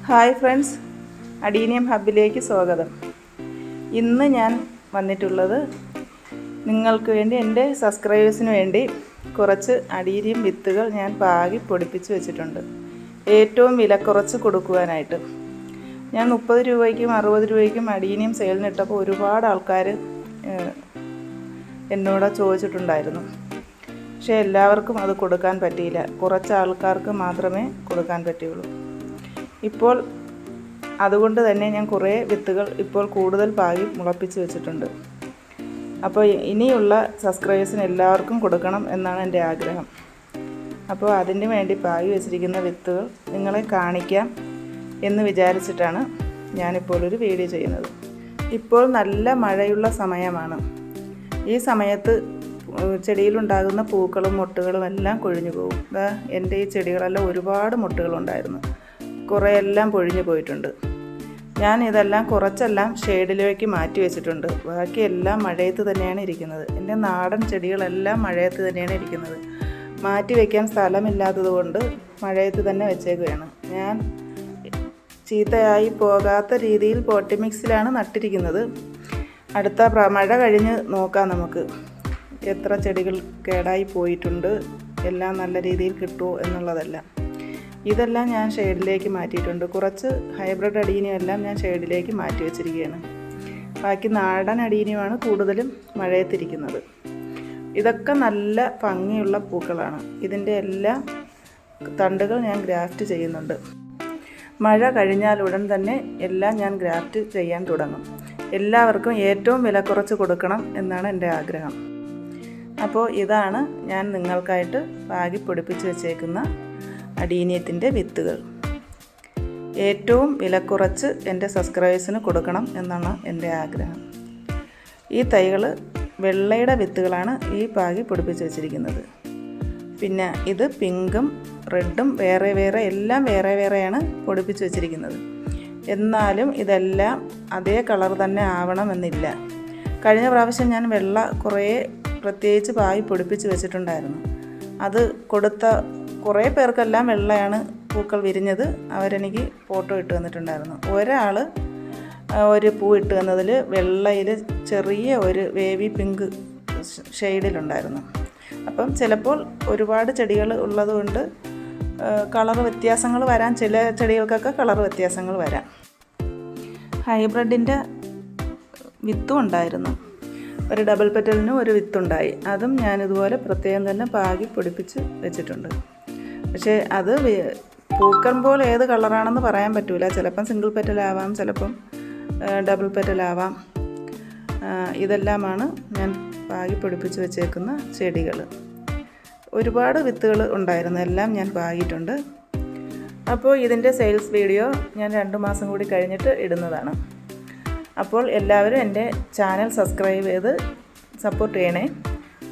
Hi friends, adenium ഹബ്ബിലേക്ക് സ്വാഗതം. ഇന്ന് ഞാൻ വന്നിട്ടുള്ളത് നിങ്ങൾക്ക് വേണ്ടി, എൻ്റെ സബ്സ്ക്രൈബേഴ്സിന് വേണ്ടി കുറച്ച് അഡീനിയം വിത്തുകൾ ഞാൻ പാകി പൊടിപ്പിച്ച് വെച്ചിട്ടുണ്ട്. ഏറ്റവും വില കുറച്ച് കൊടുക്കുവാനായിട്ട്. ഞാൻ 30 രൂപയ്ക്കും 60 രൂപയ്ക്കും അഡീനിയം സെയിലിനിട്ടപ്പോൾ ഒരുപാട് ആൾക്കാർ എന്നോട് ചോദിച്ചിട്ടുണ്ടായിരുന്നു. പക്ഷേ എല്ലാവർക്കും അത് കൊടുക്കാൻ പറ്റിയില്ല. കുറച്ച് ആൾക്കാർക്ക് മാത്രമേ കൊടുക്കാൻ പറ്റുള്ളൂ. ഇപ്പോൾ അതുകൊണ്ട് തന്നെ ഞാൻ കുറേ വിത്തുകൾ ഇപ്പോൾ കൂടുതൽ പാകി മുളപ്പിച്ച് വെച്ചിട്ടുണ്ട്. അപ്പോൾ ഇനിയുള്ള സബ്സ്ക്രൈബേഴ്സിന് എല്ലാവർക്കും കൊടുക്കണം എന്നാണ് എൻ്റെ ആഗ്രഹം. അപ്പോൾ അതിന് വേണ്ടി പാകി വെച്ചിരിക്കുന്ന വിത്തുകൾ നിങ്ങളെ കാണിക്കാം എന്ന് വിചാരിച്ചിട്ടാണ് ഞാനിപ്പോൾ ഒരു വീഡിയോ ചെയ്യുന്നത്. ഇപ്പോൾ നല്ല മഴയുള്ള സമയമാണ്. ഈ സമയത്ത് ചെടിയിലുണ്ടാകുന്ന പൂക്കളും മൊട്ടുകളും എല്ലാം കൊഴിഞ്ഞു പോകും. എൻ്റെ ഈ ചെടികളെല്ലാം ഒരുപാട് മൊട്ടുകളുണ്ടായിരുന്നു. കുറേ എല്ലാം പൊഴിഞ്ഞു പോയിട്ടുണ്ട്. ഞാൻ ഇതെല്ലാം കുറച്ചെല്ലാം ഷെയ്ഡിലേക്ക് മാറ്റി വെച്ചിട്ടുണ്ട്. ബാക്കിയെല്ലാം മഴയത്ത് തന്നെയാണ് ഇരിക്കുന്നത്. എൻ്റെ നാടൻ ചെടികളെല്ലാം മഴയത്ത് തന്നെയാണ് ഇരിക്കുന്നത്. മാറ്റി വയ്ക്കാൻ സ്ഥലമില്ലാത്തത് കൊണ്ട് മഴയത്ത് തന്നെ വെച്ചേക്കുകയാണ്. ഞാൻ ചീത്തയായി പോകാത്ത രീതിയിൽ പോട്ടി മിക്സിലാണ് നട്ടിരിക്കുന്നത്. അടുത്ത മഴ കഴിഞ്ഞ് നോക്കാം നമുക്ക് എത്ര ചെടികൾ കേടായി പോയിട്ടുണ്ട്, എല്ലാം നല്ല രീതിയിൽ കിട്ടുമോ എന്നുള്ളതെല്ലാം. ഇതെല്ലാം ഞാൻ ഷെയ്ഡിലേക്ക് മാറ്റിയിട്ടുണ്ട്. കുറച്ച് ഹൈബ്രിഡ് അഡീനിയം എല്ലാം ഞാൻ ഷെയ്ഡിലേക്ക് മാറ്റി വെച്ചിരിക്കുകയാണ്. ബാക്കി നാടൻ അഡീനിയമാണ് കൂടുതലും മഴയത്തിരിക്കുന്നത്. ഇതൊക്കെ നല്ല ഭംഗിയുള്ള പൂക്കളാണ്. ഇതിൻ്റെ എല്ലാ തണ്ടുകൾ ഞാൻ ഗ്രാഫ്റ്റ് ചെയ്യുന്നുണ്ട്. മഴ കഴിഞ്ഞാൽ ഉടൻ തന്നെ എല്ലാം ഞാൻ ഗ്രാഫ്റ്റ് ചെയ്യാൻ തുടങ്ങും. എല്ലാവർക്കും ഏറ്റവും വില കുറച്ച് കൊടുക്കണം എന്നാണ് എൻ്റെ ആഗ്രഹം. അപ്പോൾ ഇതാണ് ഞാൻ നിങ്ങൾക്കായിട്ട് പാകി പൊടിപ്പിച്ച് വെച്ചേക്കുന്ന അഡീനിയത്തിൻ്റെ വിത്തുകൾ. ഏറ്റവും വില കുറച്ച് എൻ്റെ സബ്സ്ക്രൈബേഴ്സിന് കൊടുക്കണം എന്നാണ് എൻ്റെ ആഗ്രഹം. ഈ തൈകൾ വെള്ളയുടെ വിത്തുകളാണ് ഈ പാകി പൊടിപ്പിച്ച് വെച്ചിരിക്കുന്നത്. പിന്നെ ഇത് പിങ്കും റെഡും വേറെ വേറെ എല്ലാം വേറെ വേറെയാണ് പൊടിപ്പിച്ച് വെച്ചിരിക്കുന്നത്. എന്നാലും ഇതെല്ലാം അതേ കളർ തന്നെ ആവണമെന്നില്ല. കഴിഞ്ഞ പ്രാവശ്യം ഞാൻ വെള്ള കുറേ പ്രത്യേകിച്ച് പാകി പൊടിപ്പിച്ച് വെച്ചിട്ടുണ്ടായിരുന്നു. അത് കൊടുത്ത കുറേ പേർക്കെല്ലാം വെള്ളയാണ് പൂക്കൾ വിരിഞ്ഞത്. അവരെനിക്ക് ഫോട്ടോ ഇട്ട് തന്നിട്ടുണ്ടായിരുന്നു. ഒരാൾ ഒരു പൂ ഇട്ട് തന്നതിൽ വെള്ളയിൽ ചെറിയ ഒരു വേവി പിങ്ക് ഷെയ്ഡിലുണ്ടായിരുന്നു. അപ്പം ചിലപ്പോൾ ഒരുപാട് ചെടികൾ ഉള്ളതുകൊണ്ട് കളർ വ്യത്യാസങ്ങൾ വരാൻ, ചില ചെടികൾക്കൊക്കെ കളർ വ്യത്യാസങ്ങൾ വരാം. ഹൈബ്രിഡിൻ്റെ വിത്തും ഉണ്ടായിരുന്നു. ഒരു ഡബിൾ പെറ്റലിനും ഒരു വിത്തുണ്ടായി. അതും ഞാനിതുപോലെ പ്രത്യേകം തന്നെ പാകി പൊടിപ്പിച്ച് വെച്ചിട്ടുണ്ട്. പക്ഷേ അത് പൂക്കുമ്പോൾ ഏത് കളറാണെന്ന് പറയാൻ പറ്റില്ല. ചിലപ്പം സിംഗിൾ പെറ്റലാവാം, ചിലപ്പം ഡബിൾ പെറ്റലാവാം. ഇതെല്ലാമാണ് ഞാൻ പാകി പൊടിപ്പിച്ച് വെച്ചേക്കുന്ന ചെടികൾ. ഒരുപാട് വിത്തുകൾ ഉണ്ടായിരുന്നു, എല്ലാം ഞാൻ പാകിയിട്ടുണ്ട്. അപ്പോൾ ഇതിൻ്റെ സെയിൽസ് വീഡിയോ ഞാൻ 2 മാസം കൂടി കഴിഞ്ഞിട്ട് ഇടുന്നതാണ്. അപ്പോൾ എല്ലാവരും എൻ്റെ ചാനൽ സബ്സ്ക്രൈബ് ചെയ്ത് സപ്പോർട്ട് ചെയ്യണേ.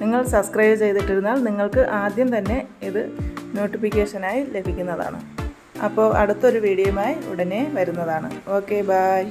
നിങ്ങൾ സബ്സ്ക്രൈബ് ചെയ്തിട്ടിരുന്നാൽ നിങ്ങൾക്ക് ആദ്യം തന്നെ ഇത് നോട്ടിഫിക്കേഷനായി ലഭിക്കുന്നതാണ്. അപ്പോൾ അടുത്തൊരു വീഡിയോയുമായി ഉടനെ വരുന്നതാണ്. Okay, by.